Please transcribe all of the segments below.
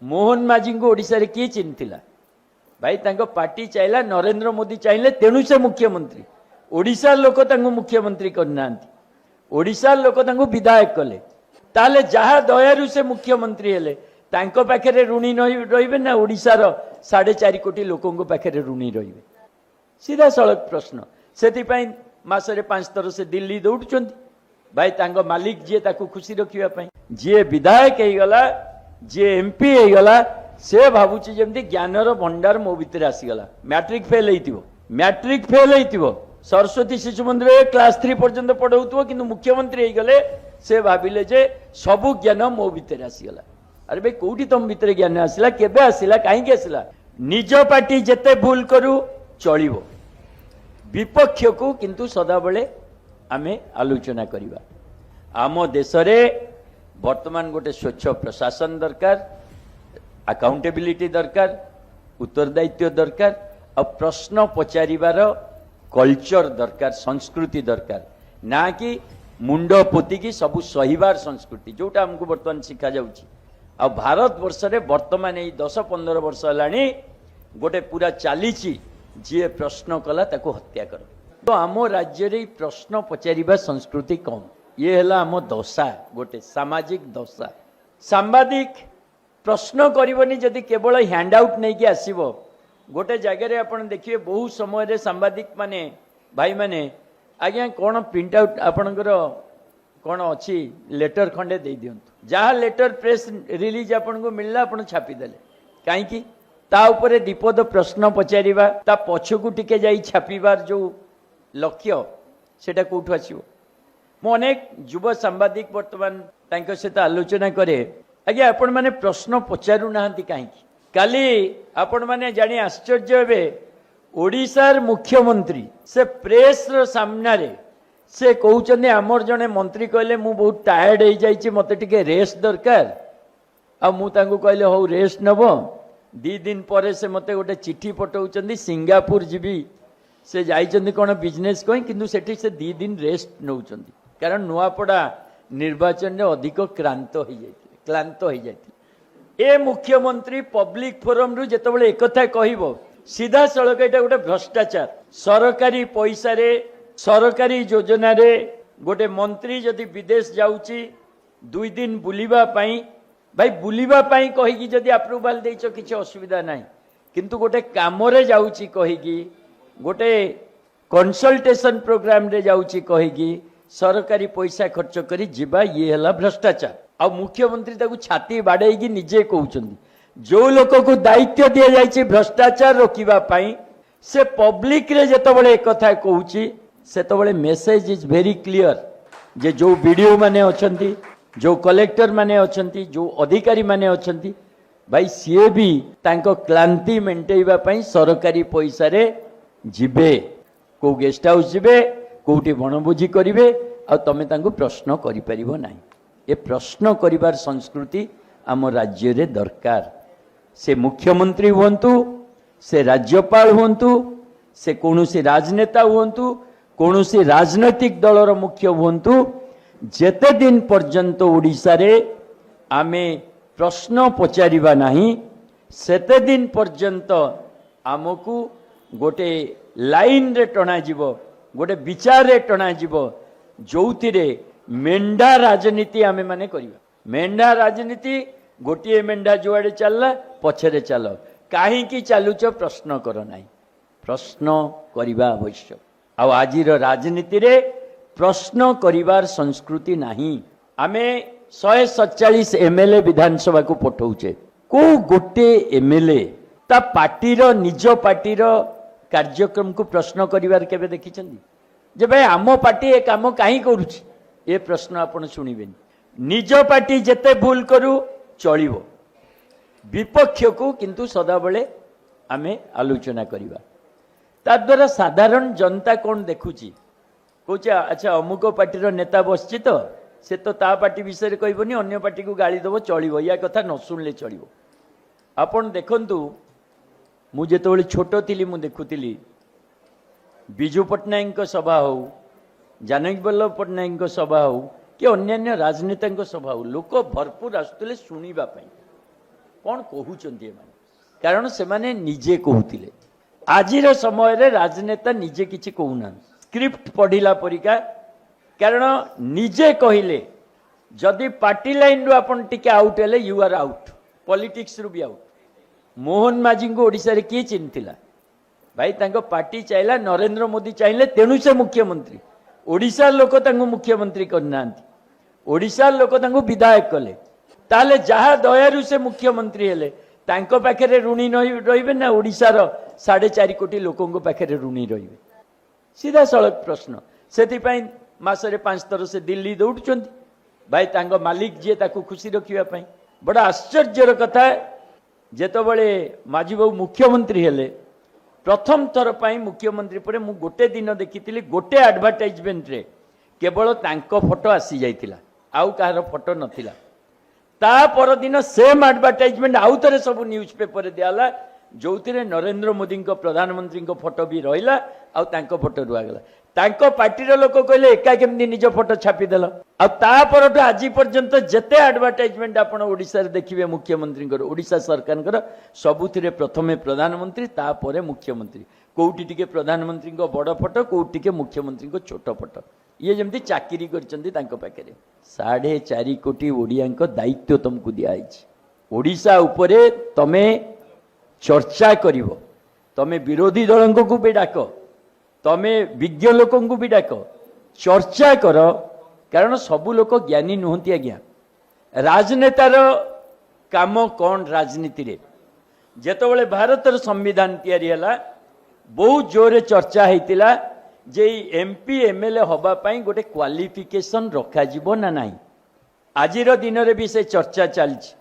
मोहन माझी को ओडिशा रे किए चिन्हला भाई तांको पार्टी चाहिए नरेंद्र मोदी चाहिए तेणु से मुख्यमंत्री ओडिशा लोक तांको मुख्यमंत्री करना ओडिशा लोक तांको विधायक कले ताले जहा दयारु से मुख्यमंत्री हेले तांको पाखरे ऋणी रहिबे ना ओडिशार 4.5 कोटी लोकों पाखरे ऋणी रहिबे सीधा सड़क प्रश्न से मासरे 5 थर से दिल्ली दौड़ुं भाई तांको मालिक जी ताकू खुशी रखा जी विधायक हो गला जी एमपी हो गला से भावुची जमती ज्ञानर भंडार मो भितर आसीगला मैट्रिक फेल होइतिबो मैट्रिक फेल होइतिबो सरस्वती शिशु मंदिर क्लास 3 पर्यंत पढ़ाउथबो किंतु मुख्यमंत्री हो गले से भाविले जे सबु ज्ञान मो भितर आसीगला अरे भाई कोठी तुम भितर ज्ञान आसिला केबे आसिला काहेकि आसिला निज पार्टी जेते भूल करू चलिबो विपक्ष को किंतु सदाबले आमे आलोचना करिबा आम देश रे वर्तमान गोटे स्वच्छ प्रशासन दरकार अकाउंटेबिलिटी दरकार उत्तरदायित्व दरकार और प्रश्न पचारिबार कल्चर दरकार संस्कृति दरकार ना कि मुंड पोतिकी सबू सहीबार संस्कृति जोटा हमको वर्तमान शिखा जाउची आ भारत वर्ष रे वर्तमान ए 10-15 वर्ष हलाणी गोटे पूरा चली जी प्रश्न कला ताको हत्या कर तो आम राज्य रे प्रश्न पचारिबा संस्कृति कम ये है आम दशा गोटे सामाजिक दशा सांबादिक प्रश्न करनी जदि केवल हैंड आउट नहीं कि आसब गोटे जगह आपण देखिए बहु समय रे सांबादिक माने भाई माने आज्ञा कौन प्रिंट आउट आपणकर कौन अच्छी लेटर खंडे दे दिंतु जहाँ लेटर प्रेस रिलीज आपन को मिलला आपण छापीदेले कहीं ता उपरे दीपद प्रश्न पचारिबा ता पछकू टिके जाई छापीबार जो लक्ष्य सेटा कोठु आसीबो मु अनेक युव सांबादिक वर्तमान तांको सहित आलोचना करे आज्ञा आपण माने प्रश्न पचारू नाहंती कहीं काली आपण माने जानी आश्चर्य हेबे ओडिशार मुख्यमंत्री से प्रेस रो सामना रे से कहउचंदे आमर जने मंत्री कहले मु बहुत टायर्ड हो जाइछि मते टिके रेस्ट दरकार आ मु तांको कहले हो रेस्ट नबो 2 दिन पर से मते गोटे चिट्ठी पठाउचंदी सिंगापुर जीवी से जाइचंदी कोन बिजनेस कहीं किंतु सेठी से 2 दिन रेस्ट नउचंदी कारण नुआपड़ा निर्वाचन रे अधिक क्लांत हो जाइथिले ए मुख्यमंत्री पब्लिक फोरम रु जेतबेले एकथा कहिबो सीधा सड़क एटा गोटे भ्रष्टाचार सरकारी पैसा रे सरकारी योजना रे गोटे मंत्री जदि विदेश जाउची 2 दिन बुलिबा पाई भाई बुलिबा पाई कहिकी जदि अप्रूवल देइछो किछि असुविधा नाही किंतु गोटे काम रे जाउची कहिकी गोटे कंसल्टेशन प्रोग्राम रे जाउची कहिकी सरकारी पैसा खर्च करी जीवा ये हला भ्रष्टाचार आ मुख्यमंत्री ताकू छाती बाड़ेगी निजे कहउचंदी जो लोक को दायित्व दिया जाइछि भ्रष्टाचार रोकिबा पाई से पब्लिक रे जेतबेले एक कथा कहउची सेतबेले मेसेज इज वेरी क्लियर जे जो वीडियो माने अछंती जो कलेक्टर माने अछंती जो अधिकारी माने अछंती भाई सीए भी तांको क्लांति मेंटेइबा पाई सरकारी पैसा रे जिबे को गेस्ट हाउस जिबे कोठी बनभोजी करिवे आ तमे तांको प्रश्न करि परिबो नाही ए प्रश्न करिवार संस्कृति आम राज्य रे दरकार से मुख्यमंत्री हुंतु से राज्यपाल हुंतु से कोनोसी राजनेता हुंतु कोनोसी राजनैतिक दलर मुख्य हुंतु जेते दिन पर्यंत ओडिशा रे आमे प्रश्न पचारिबा नाही सेते दिन पर्यंत आमको गोटे लाइन रे टणा जीवो गोटे विचार रे टणा जीवो जोथिरे मेंढा राजनीति आमे माने करिबा मेंढा राजनीति गोटे मेंढा जुआड़े चलला पछरे चल काहे की चालुच प्रश्न कर नाही प्रश्न करिबा आवश्यक आ आजिर राजनीति रे प्रश्न करिवार संस्कृति नाही आमे 147 एमएलए विधानसभा को पठौचे को गोटे एमएलए ता पार्टीर निज पार्टीर कार्यक्रम को प्रश्न करिवार केबे देखिछंदी जे भाई आम पार्टी ए काम काहे करूछि ए प्रश्न आपण सुनिबेनी निज पार्टी जेते भूल करू चलिबो विपक्ष को किंतु सदाबले आमे आलोचना करिबा ता द्वारा साधारण जनता कौन देखुची कौच अच्छा अमुक पार्टीर नेता बसची तो से तो ता पार्टी विषय कहबनी अन्य पार्टी को गाली दबो चलिबो या कथा न सुनले चलिबो आपण देखंतु मु जेतबेले छोट थिली मु देखुतिली बिजू पट्टनायक सभा हो जानकी वल्लभ पट्टनायक सभा हो कि अन्य राजनेता सभा हो लोक भरपूर आसुले शुणा कौन कहउचंती एमाने कारण से माने निजे कहउतिले आजिर समय रे राजनेता निजे किछि कहउना स्क्रिप्ट पढ़िला परिका कारण निजे कहिले जदि पार्टी लाइन रु आपण टिके आउट हेले यू आर आउट पॉलिटिक्स रु भी आउट मोहन माझी को ओडिसा रे किए चिन्हतिला भाई तांको पार्टी चाहला नरेंद्र मोदी चाहिले तेणु से मुख्यमंत्री ओडिसा लोक तांको मुख्यमंत्री करनांती ओडिसा लोक तांको विधायक कले ताले जहा दयारु से मुख्यमंत्री हेले तांको पाखरे ऋणी रहिबे ना ओडिसा रो 4.5 कोटी लोकंको पाखरे ऋणी रहिबे सीधा सड़क प्रश्न सेति पई मासरे 5 थर से दिल्ली दौड़ुचंती भाई तांको मालिक जे ताकू खुशी रखिबा पई बड़ा आश्चर्यर कथा जेतबळे माझी बाबू मुख्यमंत्री हेले प्रथम थर पाई मुख्यमंत्री पर मु गोटे दिन देखी गोटे एडवर्टाइजमेंट रे केवल तांको फोटो आसी जाइतिला आउ कहार फोटो नथिला ता पर दिन सेम एडवर्टाइजमेंट आउ थरे सब न्यूज पेपर रे दियाला जोथिरे नरेंद्र मोदी को प्रधानमंत्री को फोटो भी रहिला आउ तांको फोटो रुआगला तांको पार्टी रो लोक कहले एका केमदी निज फोटो छापी देला आ ता परठो आज पर्यंत जेते एडवर्टाइजमेंट आपण ओडिसा रे देखिबे मुख्यमंत्री को ओडिसा सरकार को सबुथिरे प्रथमे प्रधानमंत्री ता परे मुख्यमंत्री कोउटी टिके प्रधानमंत्री को बड़ फोटो कोउटी टिके मुख्यमंत्री को छोट फोटो ये जमती चाकरी करचंती तांको पाखरे 4.5 कोटी ओडियांको दायित्व तुमको दिया आइछि ओडिसा उपरे तमे चर्चा करिवो तमे विरोधी दलंको को भी डाको तमे विज्ञ लोकों को भी डाक चर्चा कर कारण सबू लोक ज्ञानी नुहति आज्ञा राजनेतार काम कौन राजनीति रे जेतबळे भारतर संविधान तैयारी हला बहुत जोरे चर्चा हेतिला जे एमपी एमएलए हबा पई गोटे क्वालिफिकेशन रखा जिवो ना नाही आजिर दिन रे भी से चर्चा चलछि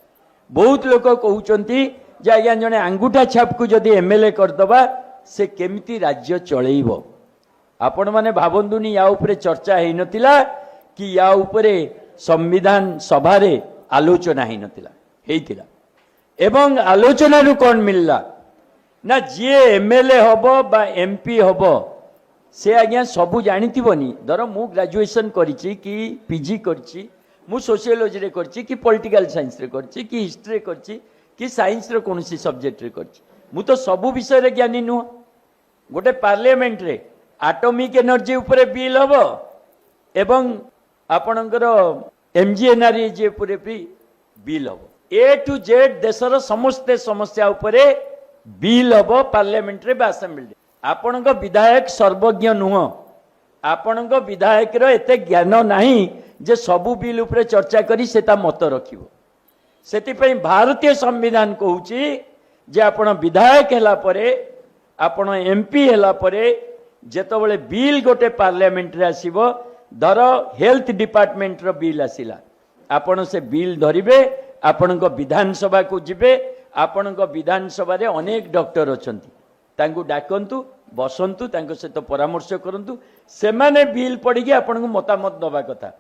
बहुत लोक कहउचंती जे आज्ञा जने अंगूठा छाप को जदी एमएलए कर दबा से केमिति राज्य चलैबो आपण माने भाबंदुनी या उपरे चर्चा हेइ नतिला कि या उपरे संविधान सभा रे आलोचना हेइ नतिला हेइतिला एवं आलोचना रु कोन मिलला ना जे एमएलए हबो बा एमपी हबो से आज्ञा सबु जानिथिबोनी धर मु ग्रेजुएशन करिछि कि पीजी करिछि मु सोशियोलॉजी रे करिछि कि पॉलिटिकल साइंस रे करिछि कि हिस्ट्री रे करिछि कि साइंस रे कोनसी सब्जेक्ट रे करिछि मु तो सबु विषय रे ज्ञानी नु गोटे पार्लियामेंट रे एटॉमिक एनर्जी उपरे बिल हबो एवं आपणकर एमजीएनआरईजी उपरे भी बिल हबो ए टू जेड देशर समस्त समस्या उपरे बिल हबो पार्लियामेंट रे बा असेंबली रे आपणक विधायक सर्वज्ञ नुह आपणक विधायक रो एते ज्ञान नाही जे सबु बिल उपरे चर्चा करी सेता मत रखिबो सेति पई भारतीय संविधान कहूची जे आपण विधायक हैला परे आपण एमपी हैला परे जेतबळे बिल गोटे पार्लियामेंट रे आसीबो धर हेल्थ डिपार्टमेंट रो बिल आसिला आपण से बिल धरिबे आपणक विधानसभा को जिबे आपणक विधानसभा रे अनेक डॉक्टर अछंती तांको डाकंतु बसंतु तांको सहित परामर्श करंतु सेमाने बिल पढ़ी आपन को मतामत दबा कथा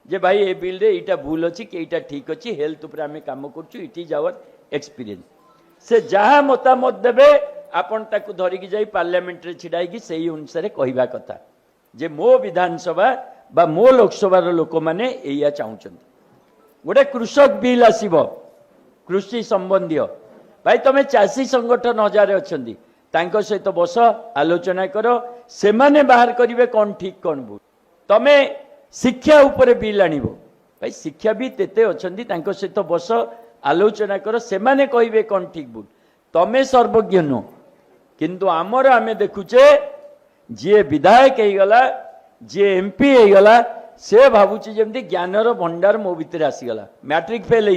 जे भाई ए बिल रे इटा भूल अछि कि इटा ठीक अछि हेल्थ ऊपर आमे काम करछु इट इज आवर एक्सपीरियंस से जहा मतामत देबे आपन ताकू धरि कि जाई पार्लियामेंट रे छिडाई कि सेही अनुसार कहिबा कथा जे मो विधानसभा बा मो लोकसभा रो लोक माने एया चाहुचंती गोटे कृषक बिल आसीबो कृषि संबंधी भाई तमे चासी संगठन हजार अछंती तांको सहित बस आलोचना करो सेमाने बाहर करिवे कौन ठीक कौन भूल तमे शिक्षा उपरे बिल आनिबो भाई शिक्षा भी तेते अछंती तांको सहित बस आलोचना करो सेमाने कहिवे कौन ठीक भूल तमे सर्वज्ञ नो किंतु आमर आमे देखुचे जे विधायक हे गला जे एमपी हे गला से भाबुची जेमती ज्ञानर भंडार मो भितर आसी गला matric fail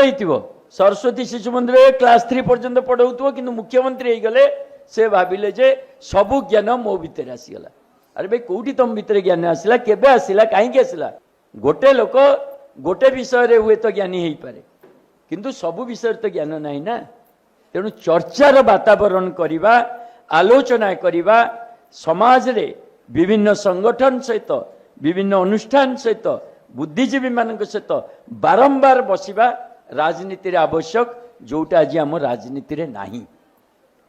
हेतिबो Saraswati Shishu Mandir class 3 पर्यंत पढ़ाऊथो कि मुख्यमंत्री गले से भाविले जे सबु ज्ञान मो भितर आसीगला अरे भाई कौटी तुम भितर ज्ञान आसला केबे आसला कहीं आसला गोटे लोक गोटे विषय रे हुए तो ज्ञानी हेई पारे किंतु सबु विषय तो ज्ञान नहीं ना तेणु चर्चार वातावरण करिबा आलोचना करिबा समाज रे विभिन्न संगठन सहित विभिन्न अनुष्ठान सहित बुद्धिजीवी मान सहित बारंबार बसिबा राजनीति रे आवश्यक जोटा आज आम राजनीति रे नाही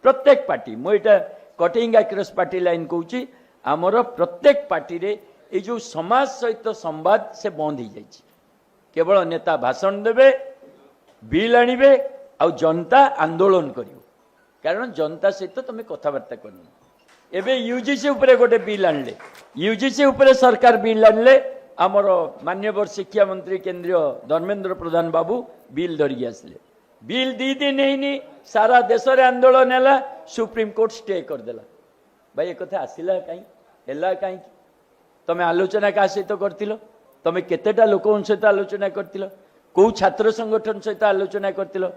प्रत्येक पार्टी मुझे कटिंग अक्रॉस पार्टी लाइन कहूँ आमर प्रत्येक पार्टी रे ये जो समाज सहित संवाद से बंद हो जाए केवल नेता भाषण देवे बिल आणवे आ जनता आंदोलन करियो कारण जनता सहित तुम कथबार्ता करनी एबे यूजीसी उपरे गोटे बिल आणले यूजीसी उपरे सरकार बिल आणले आमर मान्यवर शिक्षा मंत्री केंद्रीय धर्मेंद्र प्रधान बाबू बिल धरिकी आसले बिल 2 दिन नहीं सारा देश रे आंदोलन है सुप्रीम कोर्ट स्टे करदेला भाई एक कथा आसला कहीं तुम आलोचना क्या सहित कर तुम केतेटा लोक सहित आलोचना कर कौ छात्र संगठन सहित आलोचना कर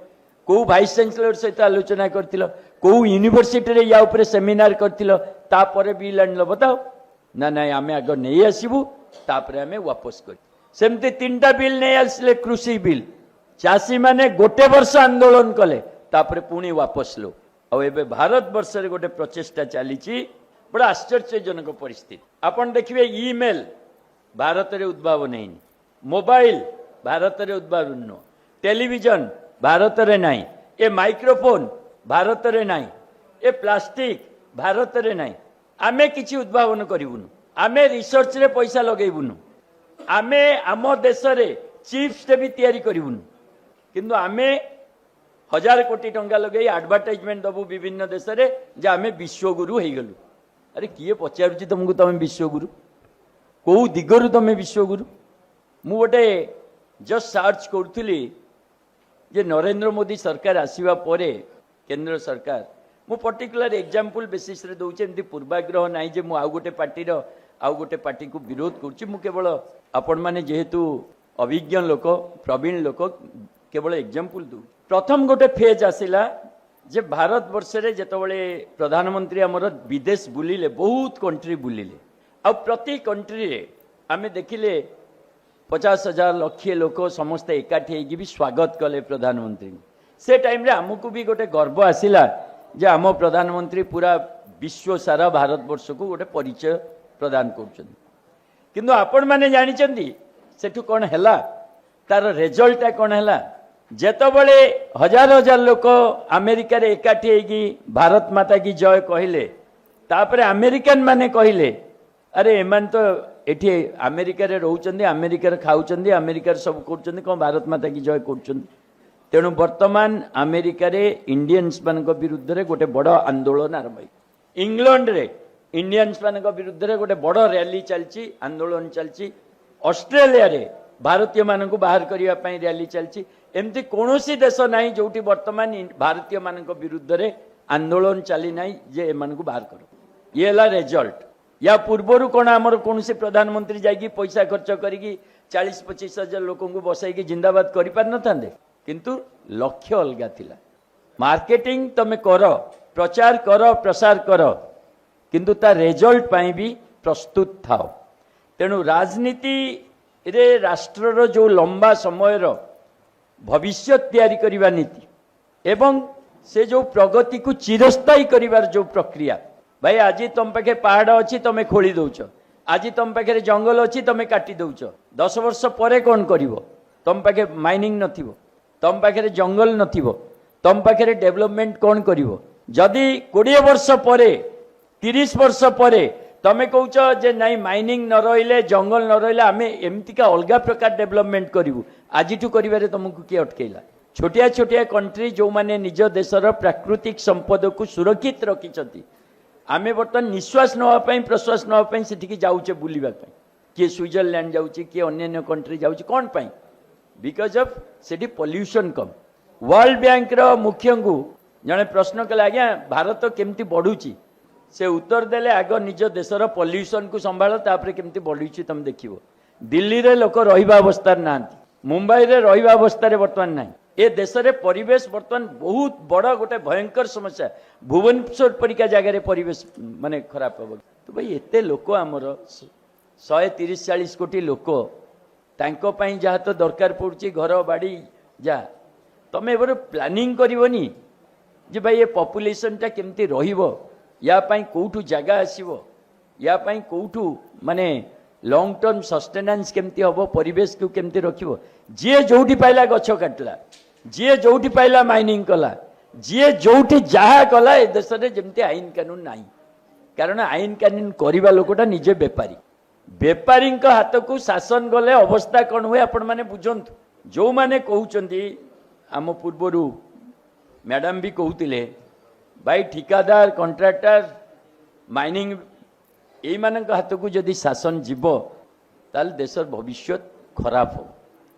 कौ भाइस चांसलर सहित आलोचना कर कौ यूनिवर्सिटी रे या उपरे सेमिनार कर बिल आन बताओ ना ना आम आग नहीं आसबू तापरे आम वापस कर सेमती 3टा बिल नहीं आसले कृषि बिल चाषी माने गोटे वर्ष आंदोलन कले तापरे पुणी वापस लो आबे भारत वर्ष रे गोटे प्रचेष्टा चली बड़ा आश्चर्यजनक परिस्थिति आपन देखिए ईमेल भारत रे उद्भावन नहीं मोबाइल भारत रे उद्भावन न टेलीविजन भारत रे नहीं ए माइक्रोफोन भारत रे नहीं ए प्लास्टिक भारत रे नहीं आमे किछि उद्भावन करिवुनु आमे रिसर्च रे पैसा लगेइबुनु आमे आम देश रे चिप्स टे भी तैयारी करिवुनु किंतु आमे 1000 कोटी टंका लगे एडवर्टाइजमेंट दबु विभिन्न देश रे जे आमे विश्वगुरु हे गलु अरे किए पचारुछि तुमको तुम विश्वगुरु कौ दिगरु तुम विश्वगुरु मु गोटे जस्ट सर्च करूली जे नरेंद्र मोदी सरकार आसीबा परे केंद्र सरकार मु पर्टिकुलर एग्जांपल बेसिस रे दउचे एमती पूर्वाग्रह नाही जे मु आउ गोटे पार्टी को विरोध करूची मु केवल आपण माने जेहेतु अभिज्ञ लोक प्रवीण लोक केवल एग्जांपल दउ प्रथम गोटे फेज आसिला जे भारत वर्ष रे जेतबळे प्रधानमंत्री हमर विदेश बुलिले बहुत कंट्री बुलिले आ प्रति कंट्री रे आमे देखिले 50,000 लक्ष लोक समस्त एकाठी होगी भी स्वागत कले प्रधानमंत्री से टाइम रे हमकु भी गोटे गर्व आसिला जे आम प्रधानमंत्री पूरा विश्व सारा भारत वर्ष को गोटे परिचय प्रदान करछन किंतु आपण माने जानि चंदी सेठु कोन हैला तार रिजल्ट कोन हैला जेतबळे हजार हजार लोक अमेरिका रे एकाठी होगी भारत माता की जय कहले तापरे अमेरिकन माने कहले अरे एमान तो एठी अमेरिका रे रहउचंदी अमेरिका रे खाउचंदी अमेरिका रे सब करचंदी कोन भारत माता की जय करचंदी तेणु वर्तमान अमेरिका रे इंडियंस मानक विरुद्ध रे गोटे बड़ आंदोलन आरंभ इंग्लैंड रे इंडियंस मानक विरुद्ध रे गोटे बड़ रैली चलची आंदोलन चलची ऑस्ट्रेलिया रे भारतीय मानक बाहर करिया पई रैली चलची एमती कोनोसी देश नाही जोटी वर्तमान भारतीय मानक विरुद्ध रे आंदोलन चली नाही जे एमानकु बाहर करो ये ला रिजल्ट या पूर्वर कौन आमर कौन से प्रधानमंत्री जाइए पैसा खर्च करी 40-25 हजार लोक बसई जिंदाबाद कर पार न था किंतु लक्ष्य अलगा थिला मार्केटिंग तमे कर प्रचार कर प्रसार कर किंतु ता रिजल्ट पाई भी प्रस्तुत थाओ तेणु राजनीति रे राष्ट्रर जो लंबा समय भविष्य तैयारी करिवा नीति एवं से जो प्रगति को चिरस्थायी करिवार जो प्रक्रिया भाई आज तुम पाखे पहाड़ अच्छी तुम खोली दौच आज तुम पाखे जंगल अच्छी तुम काटी दौच 10 वर्ष पर कौन कर तुम पाखे माइनिंग नथिबो तुम पाखे जंगल नथिबो तुम पाखे डेवलपमेंट कौन कर जदि 20 वर्ष पर 30 वर्ष पर तुम कौच जे नाई माइनिंग न रहिले जंगल न रहिले आम एमतीका अलग प्रकार डेवलपमेंट करूँ आज तुमको किए अटकेला छोटिया छोटिया कंट्री जो माने निज देशर प्राकृतिक संपद को सुरक्षित रखिंट आमे बर्तमान निश्वास नापी प्रश्वास नापी से जाऊे बुलवाई किए स्विट्जरलैंड जाऊँगी किए अन्य कंट्री जाऊँगी कौन पाई बिकज ऑफ से पॉल्यूशन कम वर्ल्ड बैंक रो मुख्य को जड़े प्रश्न कले आज्ञा भारत केमती बढ़ुची से उत्तर देले आग निज देशर पॉल्यूशन को संभाल तापर केमती बढ़ुची तुम देख दिल्ली रे लोक रहिबा अवस्था ना मुंबई रे रहिबा अवस्था बर्तमान ना ए देश रे परिवेश बर्तमान बहुत बड़ गोटे भयंकर समस्या भुवनेश्वर परिका जगह परिवेश माने खराब हम तो भाई एते लोक आमर 130-40 कोटी लोक तांको पई जहाँ तो दरकार पड़ुची घर बाड़ी जा तमें एबार प्लानिंग करबनी जे भाई ये पॉपुलेशनटा केमती रहिबो या पई कोठू जगह आसीबो या पई कोठू माने लॉन्ग टर्म सस्टेनेंस केमती हम परिवेश को केमती रखिबो जे जोठी पाइला गछ काटला जी जोठी पाइला माइनिंग कला जी जोठी जहा कला ए देश में जमती आईन कानून नहीं कारण आईन कानून करवा लोकटा निजे बेपारी बेपारी हाथ को शासन गले अवस्था कौन हुए आपण माने बुझंतु जो माने कहउचंदी आम पूर्वर मैडम भी कहते भाई ठिकादार कंट्राक्टर माइनिंग यही मानक हाथ को जदि शासन जीव ताल देशर भविष्य खराब हो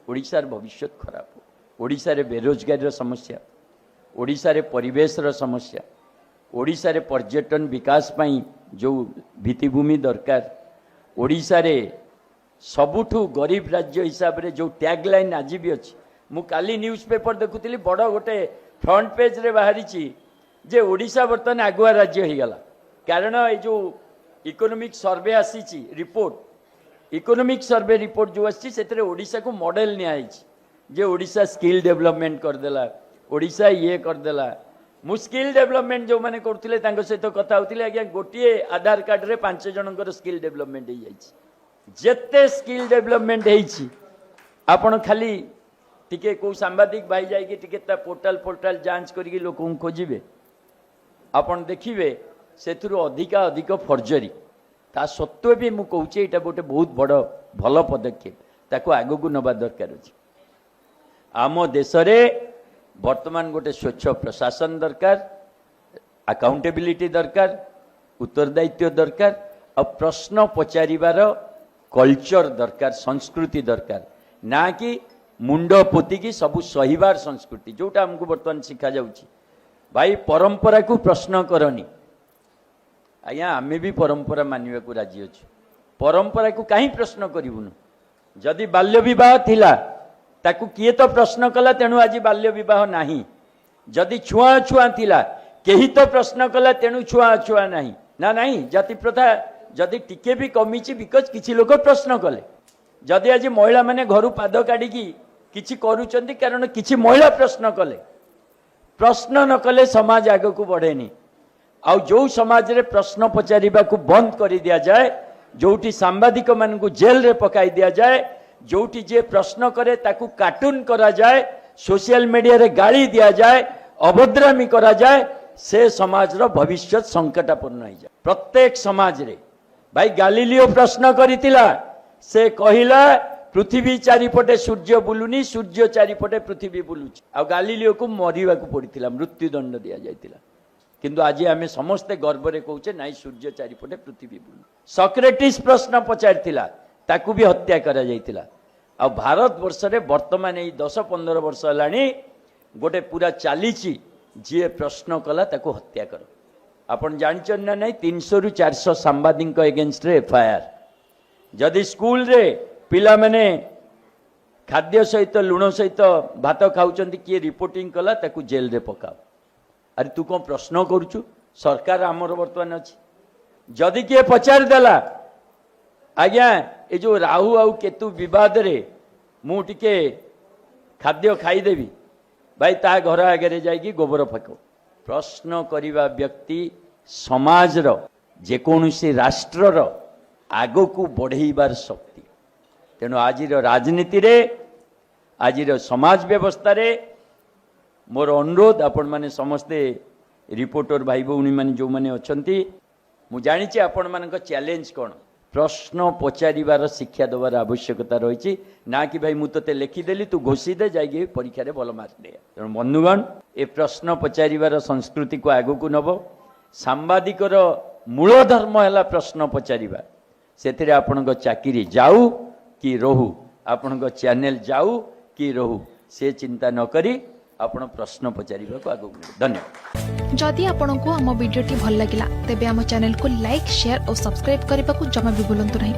ओडिशार भविष्य खराब हो ओडिशा रे बेरोजगारी समस्या ओडिशा रे परिवेश समस्या ओडिशा रे पर्यटन विकास पाई जो भित्तिभूमि दरकार ओडिशा रे सबुठु गरीब राज्य हिसाब से जो टैगलाइन आज भी अच्छी मु काली न्यूज पेपर देखुली बड़ गोटे फ्रंट पेज रे बाहरी जे ओडिशा बर्तमान आगुआ राज्य हो गला कारण ये जो इकोनॉमिक सर्वे आसी रिपोर्ट इकोनॉमिक सर्वे रिपोर्ट जो आसी से ओडिशा को मॉडल निया जे ओडिशा स्किल डेवलपमेंट करदेला ओडिशा ये करदेला मु स्किल डेवलपमेंट जो मैंने करते सहित कथा होती आज्ञा गोटे आधार कार्ड रे 5 जनकर स्किल डेवलपमेंट हो जाए जेते स्किल डेवलपमेंट होती आपण खाली टिके को सांबादिक भाई जाइए टिके पोर्टाल जांच करके लोक खोजे आपण देखिए से अधिका अधिक फर्जरी ता सत्वे भी मु कहूँ यहाँ गोटे बहुत बड़ भल पदक्षेप ताको आग को नवा दरकार अच्छे आम देश वर्तमान गोटे स्वच्छ प्रशासन दरकार अकाउंटेबिलिटी दरकार उत्तरदायित्व दरकार और प्रश्न पचारिबार कल्चर दरकार संस्कृति दरकार ना कि मुंड पोतिकी सबू सहीबार संस्कृति जोटा हमको बर्तमान शिखा जाउची भाई परंपरा को प्रश्न करनी आज्ञा आमे भी परंपरा मानिबा को राजी अच्छे परंपरा को कहीं प्रश्न करूँ जदि बाल्य विवाह थिला ताकू किए तो प्रश्न कला तेणु आज बाल्य विवाह नहीं जदि छुआ छुआ थिला केही तो प्रश्न कला तेणु छुआ छुआ नहीं ना नहीं जाति प्रथा जदि टिके भी कमी बिकज किसी लोग प्रश्न कले जदि आज महिला माने घर पाद काढ़ी किछि करूचंती कारण किछि महिला प्रश्न कले प्रश्न न कले समाज आग को बढ़ेनी आ जो समाज रे प्रश्न पचारिबा को बंद कर दिया जाए जोटी सांबादिक मान को जेल रे पकाई दिया जाए जोटी जे प्रश्न करे ताकू कार्टून करा जाए सोशल मीडिया रे गाली दिया जाए अभद्रामी करा जाए से समाज रो भविष्य संकटापन्न हो जाए प्रत्येक समाज रे भाई गालीलियो प्रश्न करितिला से कहिला पृथ्वी चारिपटे सूर्य बुलुनी सूर्य चारिपटे पृथ्वी बुलुची आ गालीलियो को मरिबा को पड़ितिला मृत्युदंड दिया जाइतिला किंतु आज आम समस्ते गर्व रे कहूचे नाई सूर्य चारिपटे पृथ्वी बुलु सक्रेटिस प्रश्न पचारितिला ताकू भी हत्या करा जाइतिला आ भारत वर्ष रे वर्तमान ए 10-15 वर्ष हलानी गोटे पूरा चलीची जी प्रश्न कला ताकू हत्या कर आपण जानचन ना नहीं 300 रु 400 सांबादिक एगेंस्ट रे एफआईआर जदि स्कूल रे पिला माने खाद्य सहित लुण सहित भात खाउचंती किए रिपोर्टिंग कला ताकू जेल रे पकाओ अरे तू कौन प्रश्न करुचु सरकार आमर बर्तमान अच्छी जदि किए पचार देला आज्ञा ये जो राहु आउ केतु विवाद रे मु टिके खाद्य खाईदेवी भाई ता घर आगे जाइए गोबर फाको प्रश्न करिवा व्यक्ति समाज रो जेकोसी राष्ट्र रो आगो को बढ़ेबार शक्ति तेणु आज राजनीति रे आज समाज व्यवस्था रे मोर अनुरोध आपण माने समस्ते रिपोर्टर भाई भौणी माने जो माने अछंती मु जानिछि आपण मानक चैलेंज कोन प्रश्न पचारिबार शिक्षा देवार आवश्यकता रही ना कि भाई मुझे लिखिदेली तू घोषी दे जाइए परीक्षा रे भल मार्क दे तेणु बंधुगण ए प्रश्न पचारिबार संस्कृति को आगो को नब सांबादिकर मूल धर्म है प्रश्न पचारिबा से आपण चाकरी जाऊ कि रहू आपण चैनल जाऊ कि रहू से चिंता न करी आपण प्रश्न पचारिबा को आगो धन्यवाद जदि आपंक आम भिडी भल लगा तेब आम चैनल को लाइक शेयर और सब्सक्राइब करने को जमा भी भूलु नहीं।